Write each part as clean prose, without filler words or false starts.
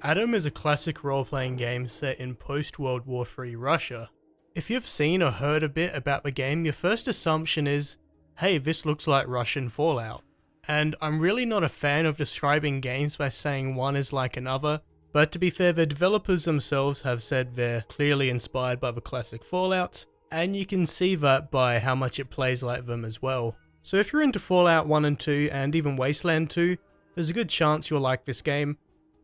Atom is a classic role-playing game set in post-World War III Russia. If you've seen or heard a bit about the game, your first assumption is, hey, this looks like Russian Fallout. And I'm really not a fan of describing games by saying one is like another, but to be fair, the developers themselves have said they're clearly inspired by the classic Fallouts, and you can see that by how much it plays like them as well. So if you're into Fallout 1 and 2 and even Wasteland 2, there's a good chance you'll like this game.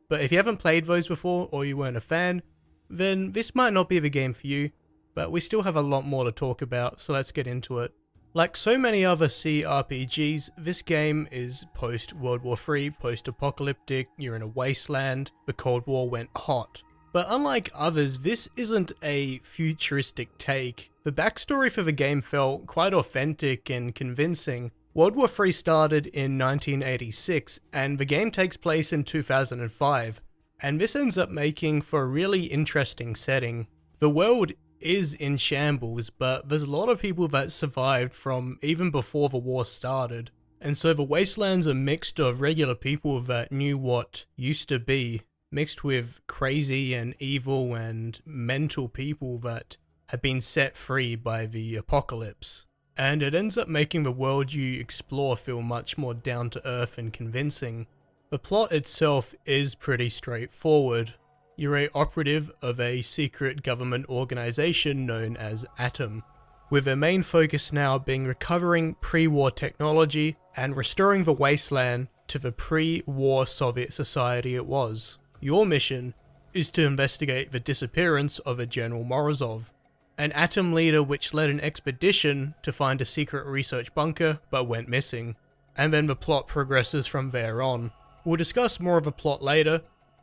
But if you haven't played those before or you weren't a fan, then this might not be the game for you, but we still have a lot more to talk about, so let's get into it. Like so many other CRPGs, this game is post-World War III, post-apocalyptic, you're in a wasteland, the Cold War went hot. But unlike others, this isn't a futuristic take. The backstory for the game felt quite authentic and convincing. World War III started in 1986, and the game takes place in 2005, and this ends up making for a really interesting setting. The world is in shambles, but there's a lot of people that survived from even before the war started, and so the wastelands are mixed of regular people that knew what used to be, mixed with crazy and evil and mental people that have been set free by the apocalypse. And it ends up making the world you explore feel much more down to earth and convincing. The plot itself is pretty straightforward. You're an operative of a secret government organization known as Atom, with their main focus now being recovering pre-war technology and restoring the wasteland to the pre-war Soviet society it was. Your mission is to investigate the disappearance of a General Morozov, an Atom leader which led an expedition to find a secret research bunker but went missing, and then the plot progresses from there on. We'll discuss more of the plot later,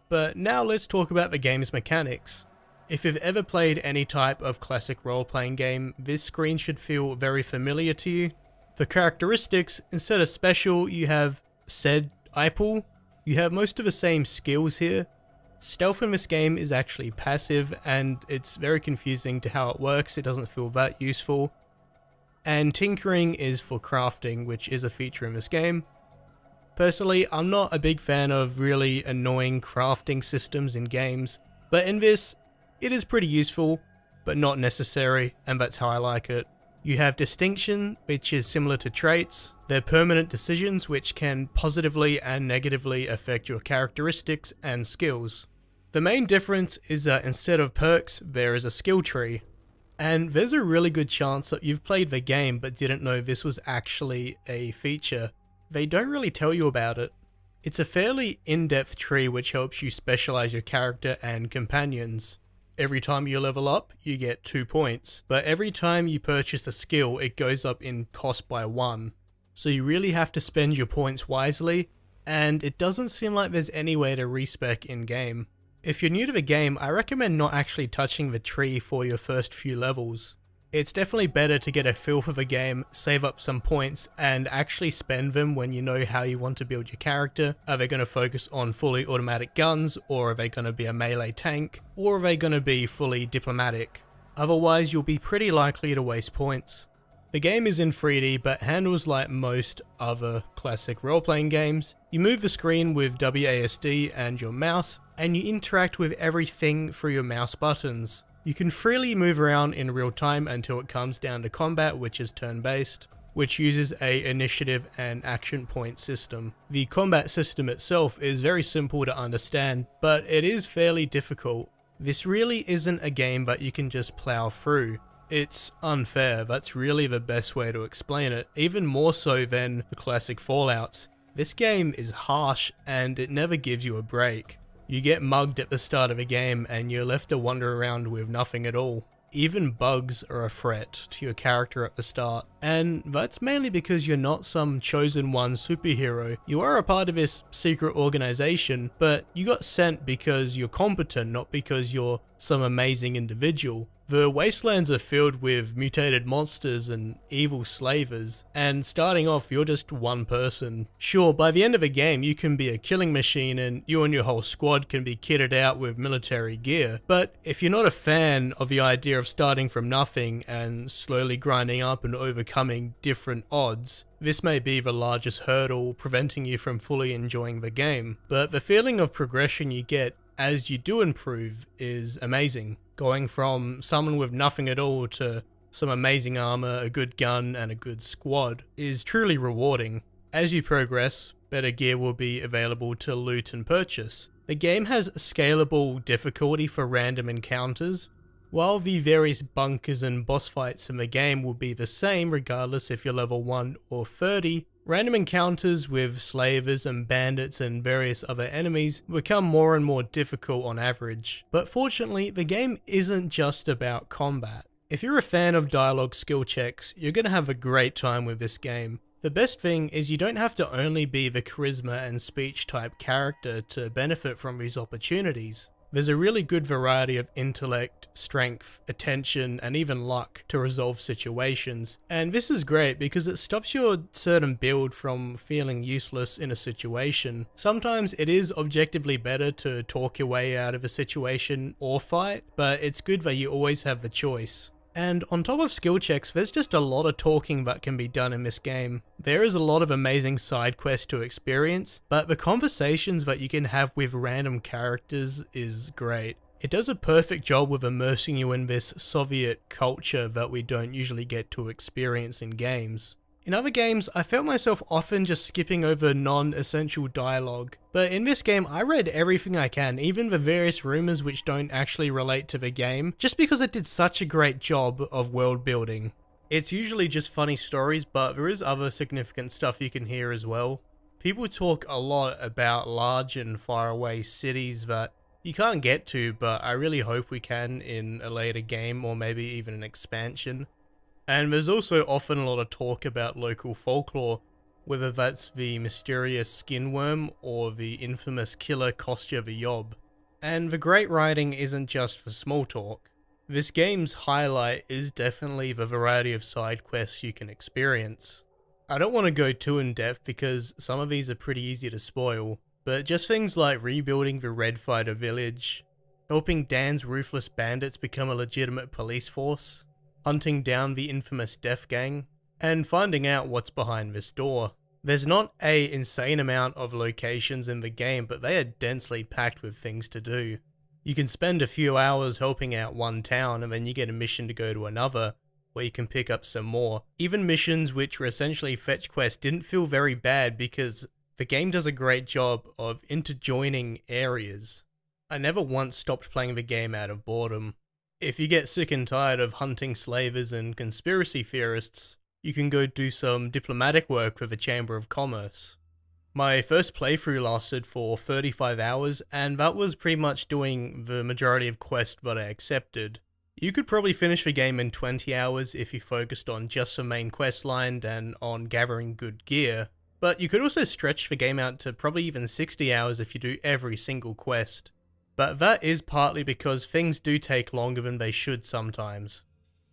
but now let's talk about the game's mechanics. If you've ever played any type of classic role-playing game, this screen should feel very familiar to you. For characteristics, instead of special, you have said IPL. You have most of the same skills here. Stealth in this game is actually passive, and it's very confusing to how it works. It doesn't feel that useful. And tinkering is for crafting, which is a feature in this game. Personally, I'm not a big fan of really annoying crafting systems in games, but in this, it is pretty useful, but not necessary, and that's how I like it. You have distinction, which is similar to traits. They're permanent decisions which can positively and negatively affect your characteristics and skills. The main difference is that instead of perks, there is a skill tree. And there's a really good chance that you've played the game but didn't know this was actually a feature. They don't really tell you about it. It's a fairly in-depth tree which helps you specialize your character and companions. Every time you level up, you get 2 points, but every time you purchase a skill, it goes up in cost by 1. So you really have to spend your points wisely, and it doesn't seem like there's any way to respec in-game. If you're new to the game, I recommend not actually touching the tree for your first few levels. It's definitely better to get a feel for the game, save up some points, and actually spend them when you know how you want to build your character. Are they going to focus on fully automatic guns, or are they going to be a melee tank, or are they going to be fully diplomatic? Otherwise, you'll be pretty likely to waste points. The game is in 3D, but handles like most other classic role-playing games. You move the screen with WASD and your mouse, and you interact with everything through your mouse buttons. You can freely move around in real time until it comes down to combat, which is turn-based, which uses a initiative and action point system. The combat system itself is very simple to understand, but it is fairly difficult. This really isn't a game that you can just plow through. It's unfair, that's really the best way to explain it, even more so than the classic Fallouts. This game is harsh and it never gives you a break. You get mugged at the start of a game and you're left to wander around with nothing at all. Even bugs are a threat to your character at the start, and that's mainly because you're not some chosen one superhero. You are a part of this secret organization, but you got sent because you're competent, not because you're some amazing individual. The wastelands are filled with mutated monsters and evil slavers, and starting off you're just one person. Sure, by the end of the game you can be a killing machine and you and your whole squad can be kitted out with military gear, but if you're not a fan of the idea of starting from nothing and slowly grinding up and overcoming different odds, this may be the largest hurdle preventing you from fully enjoying the game. But the feeling of progression you get as you do improve is amazing. Going from someone with nothing at all to some amazing armor, a good gun, and a good squad is truly rewarding. As you progress, better gear will be available to loot and purchase. The game has scalable difficulty for random encounters, while the various bunkers and boss fights in the game will be the same regardless if you're level 1 or 30. Random encounters with slavers and bandits and various other enemies become more and more difficult on average. But fortunately, the game isn't just about combat. If you're a fan of dialogue skill checks, you're going to have a great time with this game. The best thing is you don't have to only be the charisma and speech type character to benefit from these opportunities. There's a really good variety of intellect, strength, attention, and even luck to resolve situations. And this is great because it stops your certain build from feeling useless in a situation. Sometimes it is objectively better to talk your way out of a situation or fight, but it's good that you always have the choice. And on top of skill checks, there's just a lot of talking that can be done in this game. There is a lot of amazing side quests to experience, but the conversations that you can have with random characters is great. It does a perfect job with immersing you in this Soviet culture that we don't usually get to experience in games. In other games, I felt myself often just skipping over non-essential dialogue, but in this game I read everything I can, even the various rumors which don't actually relate to the game, just because it did such a great job of world building. It's usually just funny stories, but there is other significant stuff you can hear as well. People talk a lot about large and faraway cities that you can't get to, but I really hope we can in a later game or maybe even an expansion. And there's also often a lot of talk about local folklore, whether that's the mysterious skin worm or the infamous killer Kostya the Yob. And the great writing isn't just for small talk. This game's highlight is definitely the variety of side quests you can experience. I don't want to go too in depth because some of these are pretty easy to spoil, but just things like rebuilding the Red Fighter village, helping Dan's ruthless bandits become a legitimate police force, hunting down the infamous Death Gang, and finding out what's behind this door. There's not an insane amount of locations in the game, but they are densely packed with things to do. You can spend a few hours helping out one town and then you get a mission to go to another, where you can pick up some more. Even missions which were essentially fetch quests didn't feel very bad because the game does a great job of interjoining areas. I never once stopped playing the game out of boredom. If you get sick and tired of hunting slavers and conspiracy theorists, you can go do some diplomatic work with the Chamber of Commerce. My first playthrough lasted for 35 hours, and that was pretty much doing the majority of quests that I accepted. You could probably finish the game in 20 hours if you focused on just the main quest line and on gathering good gear, but you could also stretch the game out to probably even 60 hours if you do every single quest. But that is partly because things do take longer than they should sometimes.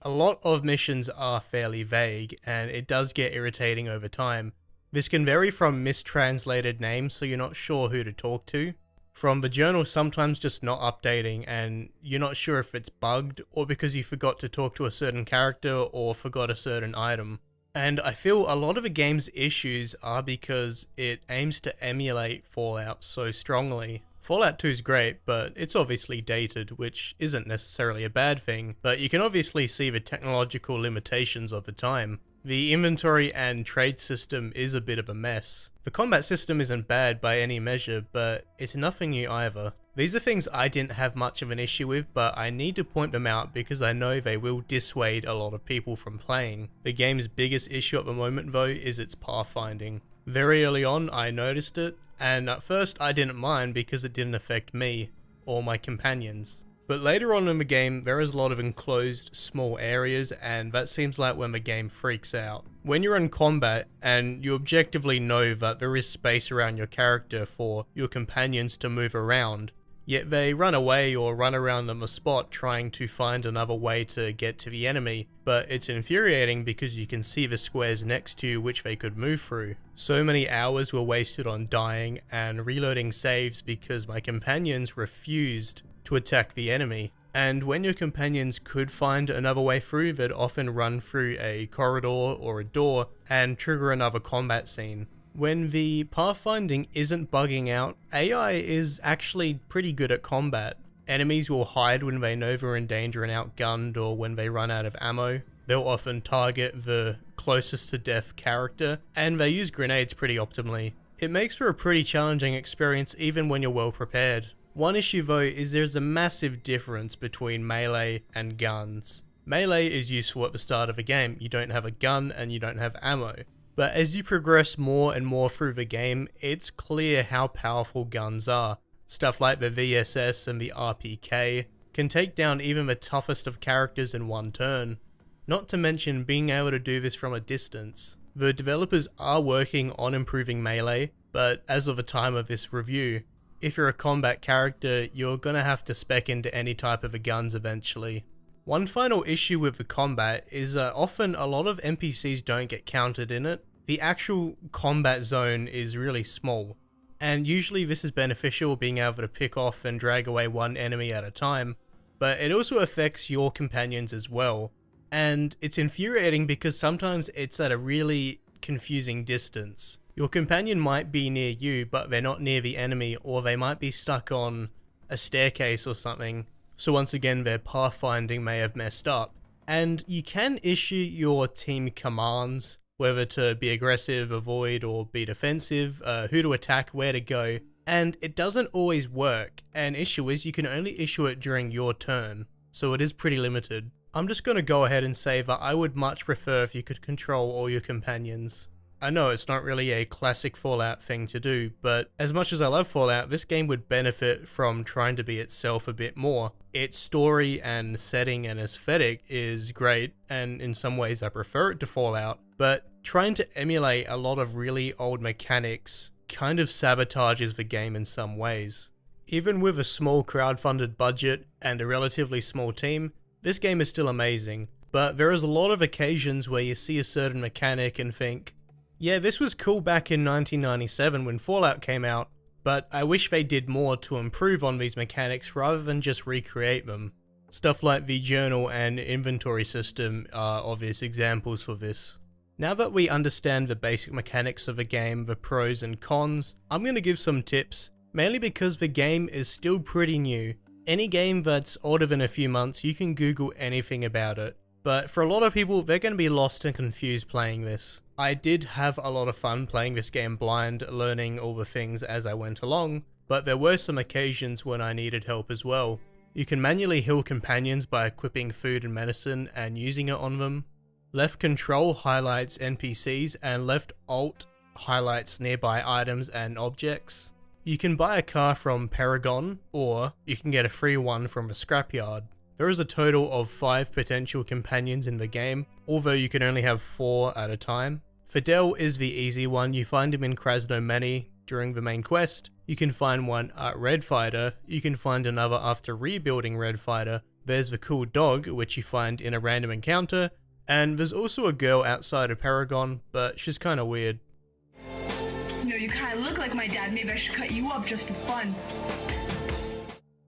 A lot of missions are fairly vague, and it does get irritating over time. This can vary from mistranslated names so you're not sure who to talk to, from the journal sometimes just not updating and you're not sure if it's bugged or because you forgot to talk to a certain character or forgot a certain item. And I feel a lot of the game's issues are because it aims to emulate Fallout so strongly. Fallout 2 is great, but it's obviously dated, which isn't necessarily a bad thing, but you can obviously see the technological limitations of the time. The inventory and trade system is a bit of a mess. The combat system isn't bad by any measure, but it's nothing new either. These are things I didn't have much of an issue with, but I need to point them out because I know they will dissuade a lot of people from playing. The game's biggest issue at the moment though is its pathfinding. Very early on I noticed it, and at first I didn't mind because it didn't affect me or my companions. But later on in the game there is a lot of enclosed small areas, and that seems like when the game freaks out. When you're in combat and you objectively know that there is space around your character for your companions to move around, yet they run away or run around on the spot trying to find another way to get to the enemy, but it's infuriating because you can see the squares next to you which they could move through. So many hours were wasted on dying and reloading saves because my companions refused to attack the enemy. And when your companions could find another way through, they'd often run through a corridor or a door and trigger another combat scene. When the pathfinding isn't bugging out, AI is actually pretty good at combat. Enemies will hide when they know they're in danger and outgunned, or when they run out of ammo. They'll often target the closest to death character, and they use grenades pretty optimally. It makes for a pretty challenging experience even when you're well prepared. One issue though is there's a massive difference between melee and guns. Melee is useful at the start of a game. You don't have a gun and you don't have ammo. But as you progress more and more through the game, it's clear how powerful guns are. Stuff like the VSS and the RPK can take down even the toughest of characters in one turn. Not to mention being able to do this from a distance. The developers are working on improving melee, but as of the time of this review, if you're a combat character, you're gonna have to spec into any type of guns eventually. One final issue with the combat is that often a lot of NPCs don't get counted in it. The actual combat zone is really small, and usually this is beneficial, being able to pick off and drag away one enemy at a time, but it also affects your companions as well. And it's infuriating because sometimes it's at a really confusing distance. Your companion might be near you, but they're not near the enemy, or they might be stuck on a staircase or something. So once again, their pathfinding may have messed up. And you can issue your team commands, whether to be aggressive, avoid, or be defensive, who to attack, where to go. And it doesn't always work. An issue is you can only issue it during your turn, so it is pretty limited. I'm just going to go ahead and say that I would much prefer if you could control all your companions. I know it's not really a classic Fallout thing to do, but as much as I love Fallout, this game would benefit from trying to be itself a bit more. Its story and setting and aesthetic is great, and in some ways I prefer it to Fallout, but trying to emulate a lot of really old mechanics kind of sabotages the game in some ways. Even with a small crowdfunded budget and a relatively small team, this game is still amazing, but there is a lot of occasions where you see a certain mechanic and think, yeah, this was cool back in 1997 when Fallout came out, but I wish they did more to improve on these mechanics rather than just recreate them. Stuff like the journal and inventory system are obvious examples for this. Now that we understand the basic mechanics of the game, the pros and cons, I'm going to give some tips, mainly because the game is still pretty new. Any game that's older than a few months, you can Google anything about it. But for a lot of people, they're going to be lost and confused playing this. I did have a lot of fun playing this game blind, learning all the things as I went along, but there were some occasions when I needed help as well. You can manually heal companions by equipping food and medicine and using it on them. Left control highlights NPCs and left alt highlights nearby items and objects. You can buy a car from Paragon, or you can get a free one from the scrapyard. There is a total of 5 potential companions in the game, although you can only have 4 at a time. Fidel is the easy one. You find him in Krasnomeny during the main quest. You can find one at Red Fighter. You can find another after rebuilding Red Fighter. There's the cool dog, which you find in a random encounter. And there's also a girl outside of Paragon, but she's kind of weird. You know, you kind of look like my dad. Maybe I should cut you up just for fun.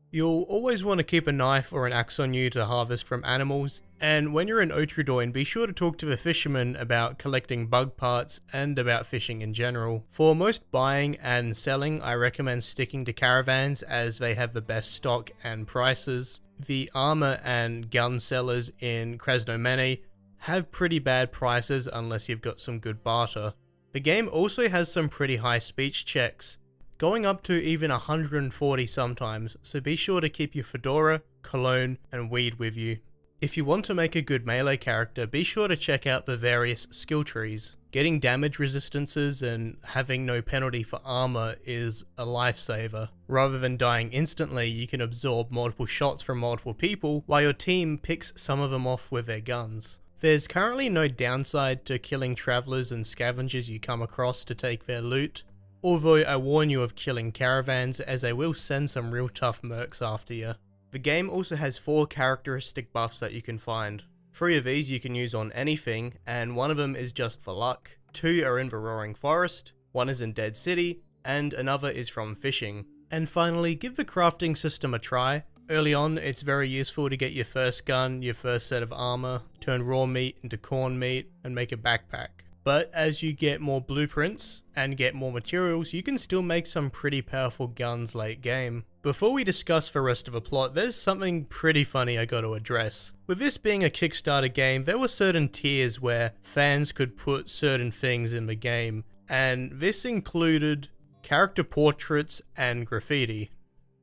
You'll always want to keep a knife or an axe on you to harvest from animals, and when you're in Otrudoin, be sure to talk to the fishermen about collecting bug parts and about fishing in general. For most buying and selling, I recommend sticking to caravans as they have the best stock and prices. The armor and gun sellers in Krasnomeny have pretty bad prices unless you've got some good barter. The game also has some pretty high speech checks, going up to even 140 sometimes, so be sure to keep your fedora, cologne, and weed with you. If you want to make a good melee character, be sure to check out the various skill trees. Getting damage resistances and having no penalty for armor is a lifesaver. Rather than dying instantly, you can absorb multiple shots from multiple people while your team picks some of them off with their guns. There's currently no downside to killing travelers and scavengers you come across to take their loot, although I warn you of killing caravans as they will send some real tough mercs after you. The game also has 4 characteristic buffs that you can find. 3 of these you can use on anything, and 1 of them is just for luck. 2 are in the Roaring Forest, 1 is in Dead City, and another is from fishing. And finally, give the crafting system a try. Early on, it's very useful to get your first gun, your first set of armor, turn raw meat into corn meat, and make a backpack. But as you get more blueprints and get more materials, you can still make some pretty powerful guns late game. Before we discuss the rest of the plot, there's something pretty funny I gotta address. With this being a Kickstarter game, there were certain tiers where fans could put certain things in the game, and this included character portraits and graffiti.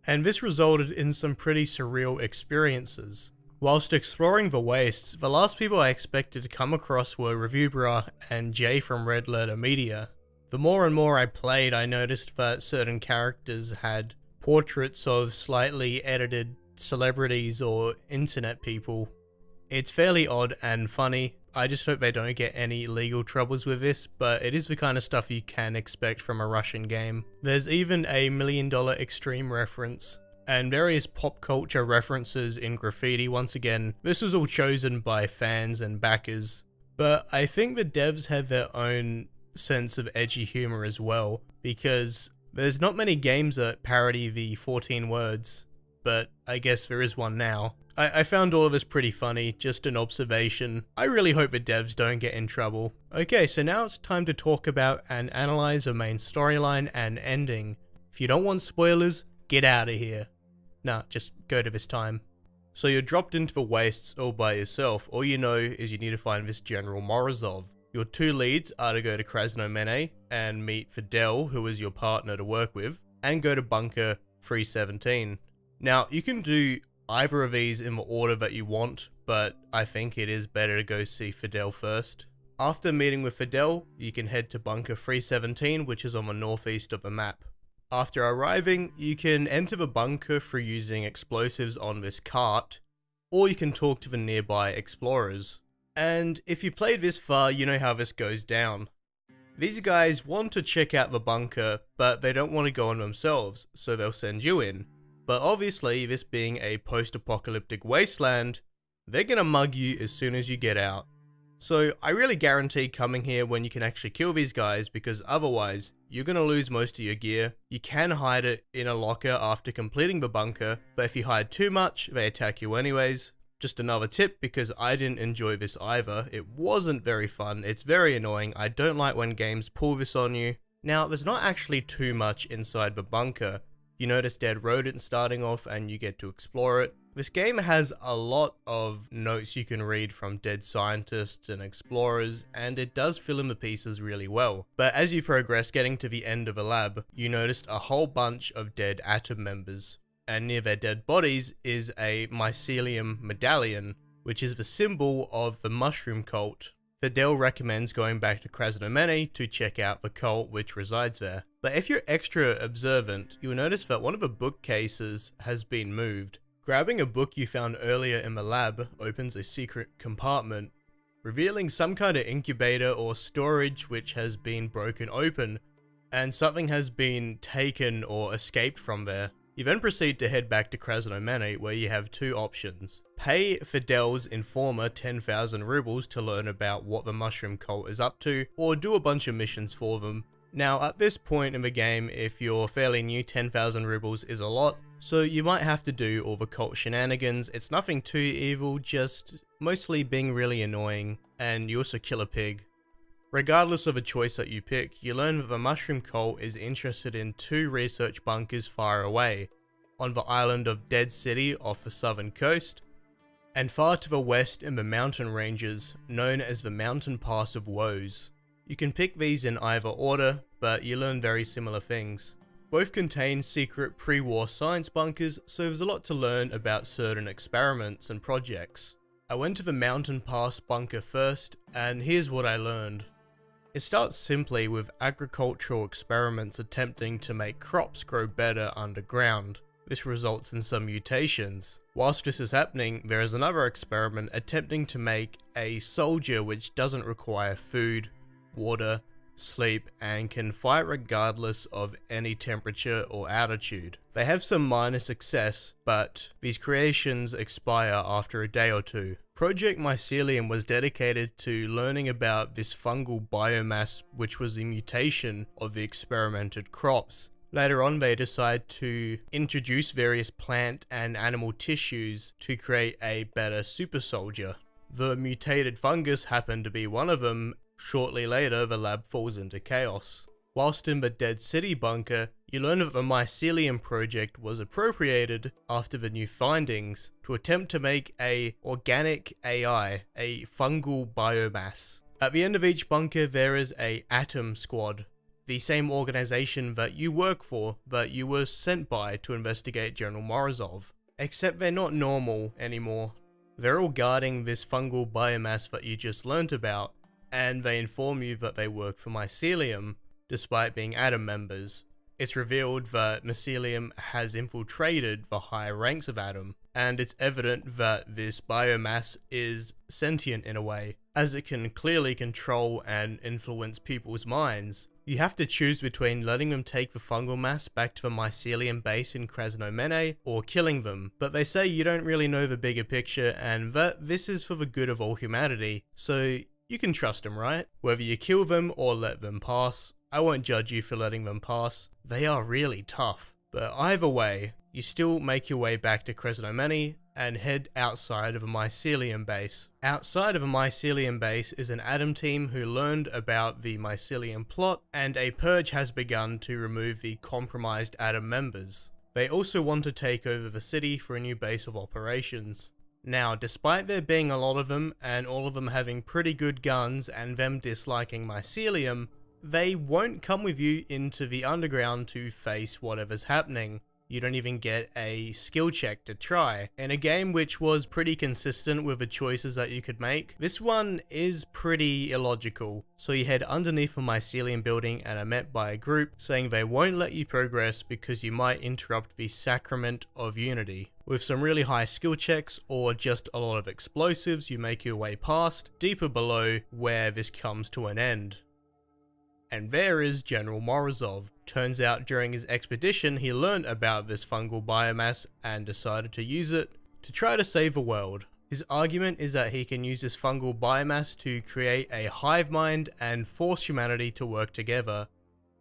And this resulted in some pretty surreal experiences. Whilst exploring the wastes, the last people I expected to come across were Reviewbra and Jay from Red Letter Media. The more and more I played, I noticed that certain characters had portraits of slightly edited celebrities or internet people. It's fairly odd and funny. I just hope they don't get any legal troubles with this, but it is the kind of stuff you can expect from a Russian game. There's even a $1 Million Extreme reference, and various pop culture references in graffiti. Once again, this was all chosen by fans and backers, but I think the devs have their own sense of edgy humor as well, because there's not many games that parody the 14 words, but I guess there is one now. I found all of this pretty funny, just an observation. I really hope the devs don't get in trouble. Okay, so now it's time to talk about and analyze the main storyline and ending. If you don't want spoilers, get out of here. Nah, just go to this time. So you're dropped into the wastes all by yourself. All you know is you need to find this General Morozov. Your two leads are to go to Krasnomene and meet Fidel, who is your partner to work with, and go to Bunker 317. Now, you can do either of these in the order that you want, but I think it is better to go see Fidel first. After meeting with Fidel, you can head to Bunker 317, which is on the northeast of the map. After arriving, you can enter the bunker through using explosives on this cart, or you can talk to the nearby explorers. And if you played this far, you know how this goes down. These guys want to check out the bunker, but they don't want to go on themselves, so they'll send you in. But obviously, this being a post-apocalyptic wasteland, they're gonna mug you as soon as you get out. So I really guarantee coming here when you can actually kill these guys, because otherwise, you're gonna lose most of your gear. You can hide it in a locker after completing the bunker, but if you hide too much, they attack you anyways. Just another tip, because I didn't enjoy this either. It wasn't very fun, it's very annoying. I don't like when games pull this on you. Now, there's not actually too much inside the bunker. You notice dead rodents starting off and you get to explore it. This game has a lot of notes you can read from dead scientists and explorers, and it does fill in the pieces really well. But as you progress, getting to the end of the lab, you noticed a whole bunch of dead atom members. And near their dead bodies is a mycelium medallion, which is the symbol of the mushroom cult. Fidel recommends going back to Krasnomene to check out the cult which resides there. But if you're extra observant, you'll notice that one of the bookcases has been moved. Grabbing a book you found earlier in the lab opens a secret compartment, revealing some kind of incubator or storage which has been broken open, and something has been taken or escaped from there. You then proceed to head back to Krasnomene, where you have two options. Pay Fidel's informer 10,000 rubles to learn about what the mushroom cult is up to, or do a bunch of missions for them. Now, at this point in the game, if you're fairly new, 10,000 rubles is a lot, so you might have to do all the cult shenanigans. It's nothing too evil, just mostly being really annoying, and you also kill a pig. Regardless of the choice that you pick, you learn that the mushroom cult is interested in two research bunkers far away, on the island of Dead City off the southern coast, and far to the west in the mountain ranges known as the Mountain Pass of Woes. You can pick these in either order, but you learn very similar things. Both contain secret pre-war science bunkers, so there's a lot to learn about certain experiments and projects. I went to the Mountain Pass bunker first, and here's what I learned. It starts simply with agricultural experiments attempting to make crops grow better underground. This results in some mutations. Whilst this is happening, there is another experiment attempting to make a soldier which doesn't require food, water, sleep, and can fight regardless of any temperature or altitude. They have some minor success, but these creations expire after a day or two. Project Mycelium was dedicated to learning about this fungal biomass, which was a mutation of the experimented crops. Later on, they decide to introduce various plant and animal tissues to create a better super soldier. The mutated fungus happened to be one of them, Shortly later, the lab falls into chaos. Whilst in the Dead City bunker, you learn that the mycelium project was appropriated after the new findings to attempt to make a organic AI, a fungal biomass. At the end of each bunker, there is a Atom Squad, the same organization that you work for, that you were sent by to investigate General Morozov. Except they're not normal anymore. They're all guarding this fungal biomass that you just learnt about, and they inform you that they work for mycelium, despite being Atom members. It's revealed that mycelium has infiltrated the higher ranks of Atom, and it's evident that this biomass is sentient in a way, as it can clearly control and influence people's minds. You have to choose between letting them take the fungal mass back to the mycelium base in Krasnomene or killing them, but they say you don't really know the bigger picture and that this is for the good of all humanity, so you can trust them, right? Whether you kill them or let them pass, I won't judge you for letting them pass. They are really tough. But either way, you still make your way back to Krasnomene and head outside of a mycelium base. Outside of a mycelium base is an Atom team who learned about the mycelium plot, and a purge has begun to remove the compromised Atom members. They also want to take over the city for a new base of operations. Now, despite there being a lot of them, and all of them having pretty good guns and them disliking mycelium, they won't come with you into the underground to face whatever's happening. You don't even get a skill check to try. In a game which was pretty consistent with the choices that you could make, this one is pretty illogical. So you head underneath a mycelium building and are met by a group saying they won't let you progress because you might interrupt the Sacrament of Unity. With some really high skill checks or just a lot of explosives, you make your way past, deeper below where this comes to an end. And there is General Morozov. Turns out during his expedition he learned about this fungal biomass and decided to use it to try to save the world. His argument is that he can use this fungal biomass to create a hive mind and force humanity to work together.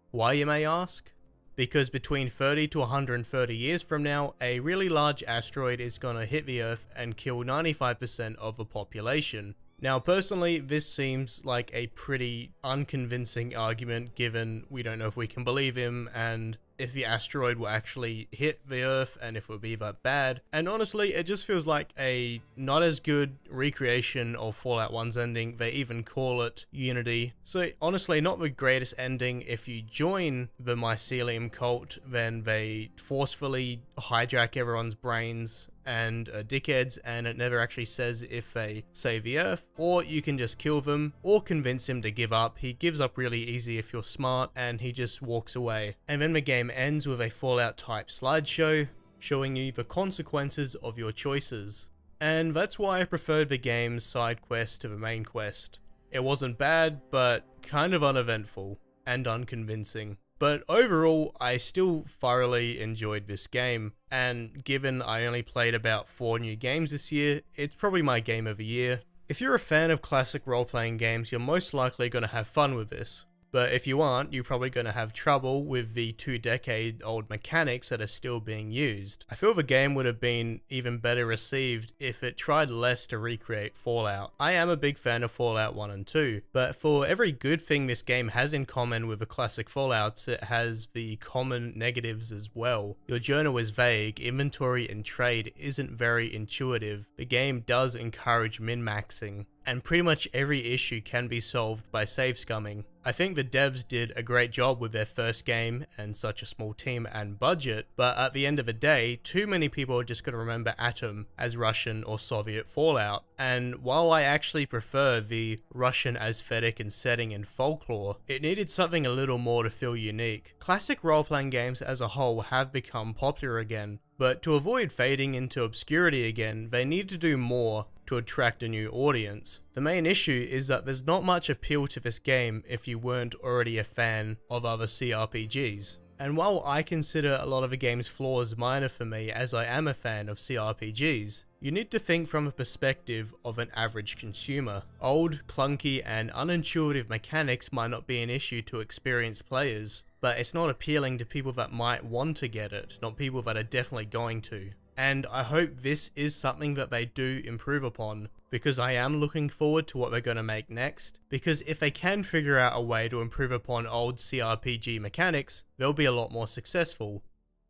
Why, you may ask? Because between 30 to 130 years from now, a really large asteroid is gonna hit the Earth and kill 95% of the population. Now, personally, this seems like a pretty unconvincing argument given we don't know if we can believe him and if the asteroid will actually hit the Earth and if it will be that bad. And honestly, it just feels like a not as good recreation of Fallout 1's ending. They even call it Unity. So honestly, not the greatest ending. If you join the mycelium cult, then they forcefully hijack everyone's brains and dickheads, and it never actually says if they save the Earth, or you can just kill them or convince him to give up. He gives up really easy if you're smart, and he just walks away. And then the game ends with a Fallout type slideshow showing you the consequences of your choices. And that's why I preferred the game's side quest to the main quest. It wasn't bad, but kind of uneventful and unconvincing. But overall, I still thoroughly enjoyed this game, and given I only played about 4 new games this year, it's probably my game of the year. If you're a fan of classic role-playing games, you're most likely going to have fun with this. But if you aren't, you're probably going to have trouble with the 2-decade-old mechanics that are still being used. I feel the game would have been even better received if it tried less to recreate Fallout. I am a big fan of Fallout 1 and 2, but for every good thing this game has in common with the classic Fallouts, it has the common negatives as well. Your journal is vague, inventory and trade isn't very intuitive, the game does encourage min-maxing, and pretty much every issue can be solved by save scumming. I think the devs did a great job with their first game and such a small team and budget, but at the end of the day, too many people are just going to remember Atom as Russian or Soviet Fallout. And while I actually prefer the Russian aesthetic and setting and folklore, it needed something a little more to feel unique. Classic role-playing games as a whole have become popular again, but to avoid fading into obscurity again, they need to do more to attract a new audience. The main issue is that there's not much appeal to this game if you weren't already a fan of other CRPGs. And while I consider a lot of the game's flaws minor for me as I am a fan of CRPGs, you need to think from the perspective of an average consumer. Old, clunky, and unintuitive mechanics might not be an issue to experienced players, but it's not appealing to people that might want to get it, not people that are definitely going to. And I hope this is something that they do improve upon, because I am looking forward to what they're going to make next, because if they can figure out a way to improve upon old CRPG mechanics, they'll be a lot more successful.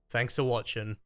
Thanks for watching.